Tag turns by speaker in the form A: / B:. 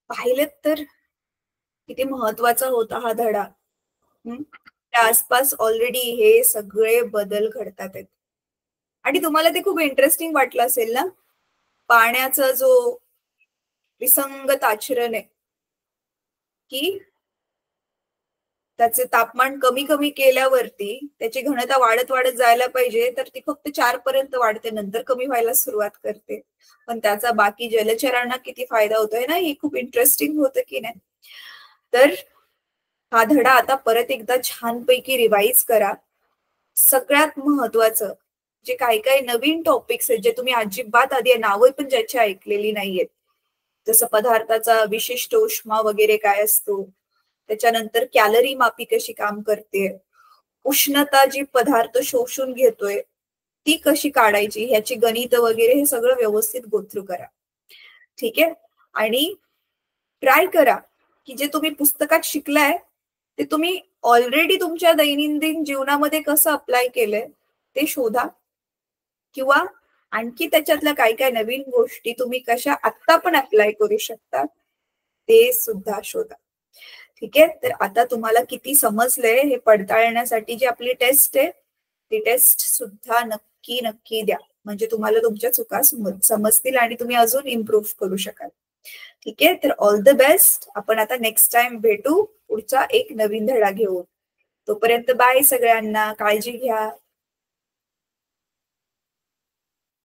A: पाहिलेत तर किती महत्वाचा होता हा धडा. त्या आसपास ऑलरेडी हे सगळे बदल घडतात आहेत. आणि तुम्हाला ते खूप इंटरेस्टिंग वाटलं असेल ना, पाण्याचा जो विसंगत आचरण आहे की त्याचे तापमान कमी कमी केल्यावरती त्याची घनता वाढत वाढत जायला पाहिजे, तर ती फक्त 4 पर्यंत वाढते, नंतर कमी व्हायला सुरुवात करते. पण त्याचा बाकी जलचरांना किती फायदा होतोय ना, हे खूप इंटरेस्टिंग होतं की नाही. तर हा धडा आता परत एकदा छानपैकी रिवाइज करा. सगळ्यात महत्वाचं, जे काही काही नवीन टॉपिक्स आहेत जे तुम्ही अजिबात आधी नावं पण ज्याची ऐकलेली नाहीयेत, जसं पदार्थाचा विशिष्ट उष्मा वगैरे काय असतो, त्याच्यानंतर कॅलरी मापी कशी काम करते, उष्णता जी पदार्थ शोषून घेतोय ती कशी काढायची, ह्याची गणित वगैरे हे सगळं व्यवस्थित गोथ्रू करा. ठीक आहे. आणि ट्राय करा की जे तुम्ही पुस्तकात शिकलाय ते तुम्ही ऑलरेडी तुमच्या दैनंदिन जीवनामध्ये कसं अप्लाय केलंय ते शोधा, किंवा आणखी त्याच्यातल्या काय काय नवीन गोष्टी तुम्ही कशा आत्ता पण अप्लाय करू शकता ते सुद्धा शोधा. ठीक आहे. तर आता तुम्हाला किती समजलंय हे पडताळण्यासाठी जी आपली टेस्ट आहे ती टेस्ट सुद्धा नक्की नक्की द्या, म्हणजे तुम्हाला तुमच्या चुका समजतील आणि तुम्ही अजून इम्प्रूव्ह करू शकाल. ठीक आहे. तर ऑल द बेस्ट. आपण आता नेक्स्ट टाइम भेटू पुढचा एक नवीन धडा घेऊन. तोपर्यंत बाय सगळ्यांना, काळजी घ्या.